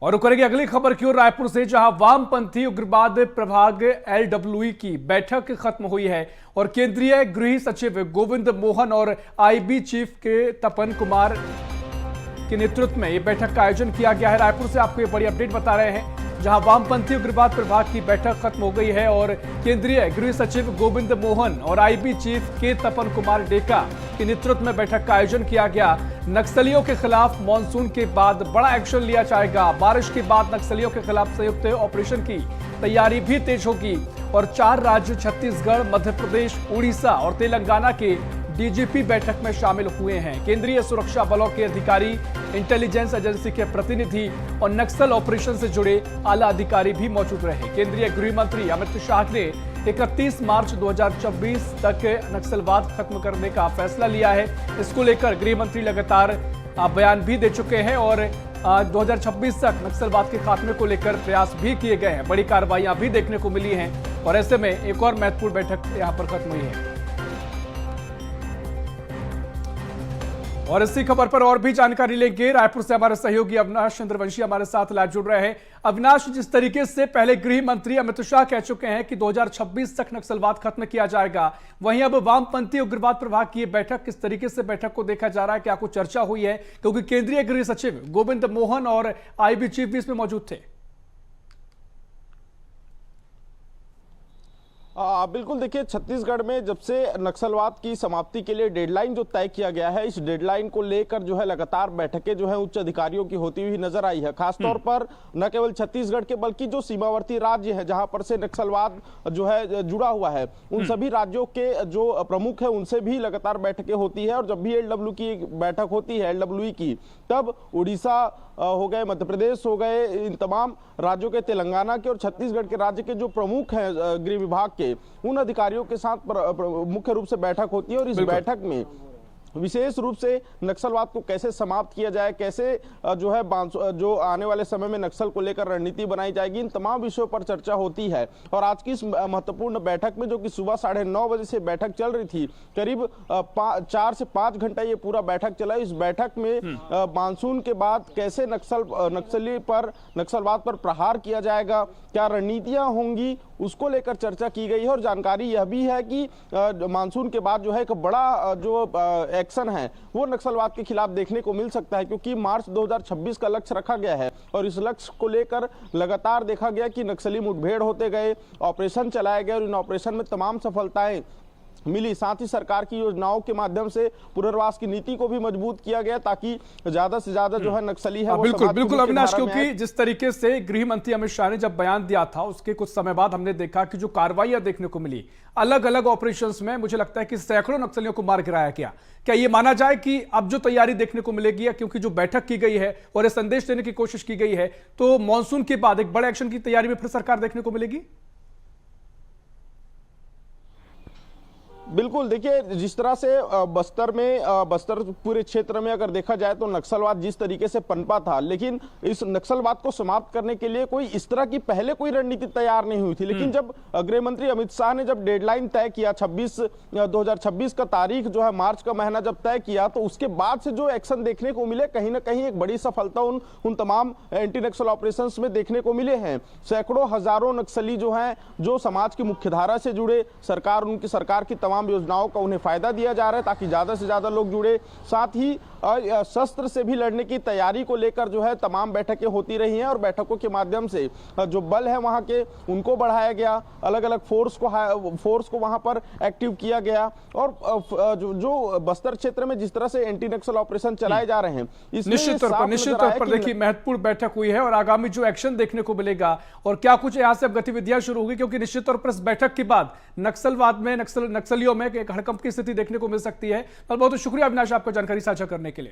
और करेंगे अगली खबर की ओर रायपुर से, जहां वामपंथी उग्रवाद प्रभाग एलडब्ल्यूई की बैठक खत्म हुई है और केंद्रीय गृह सचिव गोविंद मोहन और आईबी चीफ के तपन कुमार के नेतृत्व में यह बैठक का आयोजन किया गया है। रायपुर से आपको ये बड़ी अपडेट बता रहे हैं, जहां वामपंथी उग्रवाद प्रभाग की बैठक खत्म हो गई है और केंद्रीय गृह सचिव गोविंद मोहन और आईबी चीफ के तपन कुमार डेका के नेतृत्व में बैठक का आयोजन किया गया। नक्सलियों के खिलाफ मानसून के बाद बड़ा एक्शन लिया जाएगा। बारिश के बाद नक्सलियों के खिलाफ संयुक्त ऑपरेशन की तैयारी भी तेज होगी और 4 राज्य छत्तीसगढ़, मध्य प्रदेश, उड़ीसा और तेलंगाना के डीजीपी बैठक में शामिल हुए हैं। केंद्रीय सुरक्षा बलों के अधिकारी, इंटेलिजेंस एजेंसी के प्रतिनिधि और नक्सल ऑपरेशन से जुड़े आला अधिकारी भी मौजूद रहे। केंद्रीय गृह मंत्री अमित शाह ने 31 मार्च 2024 तक नक्सलवाद खत्म करने का फैसला लिया है। इसको लेकर गृह मंत्री लगातार बयान भी दे चुके हैं और 2026 तक नक्सलवाद के खात्मे को लेकर प्रयास भी किए गए हैं। बड़ी कार्रवाइयां भी देखने को मिली हैं और ऐसे में एक और महत्वपूर्ण बैठक यहां पर खत्म हुई है। और इसी खबर पर और भी जानकारी लेंगे। रायपुर से हमारे सहयोगी अविनाश चंद्रवंशी हमारे साथ लाइव जुड़ रहे हैं। अविनाश, जिस तरीके से पहले गृह मंत्री अमित शाह कह चुके हैं कि 2026 तक नक्सलवाद खत्म किया जाएगा, वहीं अब वामपंथी उग्रवाद प्रभाग की बैठक, किस तरीके से बैठक को देखा जा रहा है, क्या कुछ चर्चा हुई है? क्योंकि केंद्रीय गृह सचिव गोविंद मोहन और आईबी चीफ भी इसमें मौजूद थे। बिल्कुल, देखिए, छत्तीसगढ़ में जब से नक्सलवाद की समाप्ति के लिए डेडलाइन जो तय किया गया है, इस डेडलाइन को लेकर जो है लगातार बैठकें जो है उच्च अधिकारियों की होती हुई नजर आई है। खासतौर पर न केवल छत्तीसगढ़ के बल्कि जो सीमावर्ती राज्य हैं जहां पर से नक्सलवाद जो है जुड़ा हुआ है, उन सभी राज्यों के जो प्रमुख है उनसे भी लगातार बैठकें होती है। और जब भी एलडब्ल्यू की बैठक होती है, एलडब्ल्यू की, तब उड़ीसा हो गए, मध्य प्रदेश हो गए, इन तमाम राज्यों के, तेलंगाना के और छत्तीसगढ़ के राज्य के जो प्रमुख हैं गृह विभाग के, उन अधिकारियों के साथ मुख्य रूप से बैठक होती है। और इस बैठक में विशेष रूप से नक्सलवाद को कैसे समाप्त किया जाए, कैसे जो है जो आने वाले समय में नक्सल को लेकर रणनीति बनाई जाएगी, इन तमाम विषयों पर चर्चा होती है। और आज की इस महत्वपूर्ण बैठक में, जो कि सुबह 9:30 बजे से बैठक चल रही थी, करीब 4 से 5 घंटा ये पूरा बैठक चला। इस बैठक में मानसून के बाद कैसे नक्सलवाद पर प्रहार किया जाएगा, क्या रणनीतियां होंगी, उसको लेकर चर्चा की गई है। और जानकारी यह भी है कि मानसून के बाद जो है एक बड़ा जो एक्शन है वो नक्सलवाद के खिलाफ देखने को मिल सकता है, क्योंकि मार्च 2026 का लक्ष्य रखा गया है। और इस लक्ष्य को लेकर लगातार देखा गया कि नक्सली मुठभेड़ होते गए, ऑपरेशन चलाए गए और इन ऑपरेशन में तमाम सफलताएं मिली। साथ ही सरकार की योजनाओं के माध्यम से पुनर्वास की नीति को भी मजबूत किया गया, ताकि ज्यादा से ज्यादा जो है नक्सली है वो बिल्कुल अविनाश, क्योंकि जिस तरीके से गृह मंत्री अमित शाह ने जब बयान दिया था, उसके कुछ समय बाद हमने देखा कि जो कार्रवाइयां देखने को मिली अलग अलग ऑपरेशंस में, मुझे लगता है कि सैकड़ों नक्सलियों को मार गिराया गया। क्या ये माना जाए कि अब जो तैयारी देखने को मिलेगी, क्योंकि जो बैठक की गई है और ये संदेश देने की कोशिश की गई है, तो मानसून के बाद एक बड़े एक्शन की तैयारी में फिर सरकार देखने को मिलेगी? बिल्कुल, देखिए, जिस तरह से बस्तर पूरे क्षेत्र में अगर देखा जाए तो नक्सलवाद जिस तरीके से पनपा था, लेकिन इस नक्सलवाद को समाप्त करने के लिए कोई इस तरह की पहले कोई रणनीति तैयार नहीं हुई थी। लेकिन जब गृह मंत्री अमित शाह ने जब डेडलाइन तय किया, 2026 का तारीख जो है, मार्च का महीना जब तय किया, तो उसके बाद से जो एक्शन देखने को मिले, कहीं ना कहीं एक बड़ी सफलता उन तमाम एंटी नक्सल ऑपरेशन में देखने को मिले हैं। सैकड़ों हजारों नक्सली जो हैं, जो समाज की मुख्यधारा से जुड़े, उनकी सरकार की तमाम योजनाओं का उन्हें फायदा दिया जा रहा है ताकि ज्यादा से ज्यादा लोग जुड़े। साथ ही शस्त्र से भी लड़ने की तैयारी को लेकर जो है तमाम बैठकें होती रही हैं और बैठकों के माध्यम से जो बल है वहां के, उनको बढ़ाया गया, अलग अलग फोर्स को वहां पर एक्टिव किया गया। और जो बस्तर क्षेत्र में जिस तरह से एंटी नक्सल ऑपरेशन चलाए जा रहे हैं, निश्चित तौर पर देखिए महत्वपूर्ण बैठक हुई है और आगामी जो एक्शन देखने को मिलेगा और क्या कुछ यहां से गतिविधियां शुरू होगी, क्योंकि निश्चित तौर पर इस बैठक के बाद नक्सलवाद में, नक्सलियों में एक हड़कंप की स्थिति देखने को मिल सकती है। बहुत बहुत शुक्रिया अविनाश, आपको जानकारी साझा करने के लिए।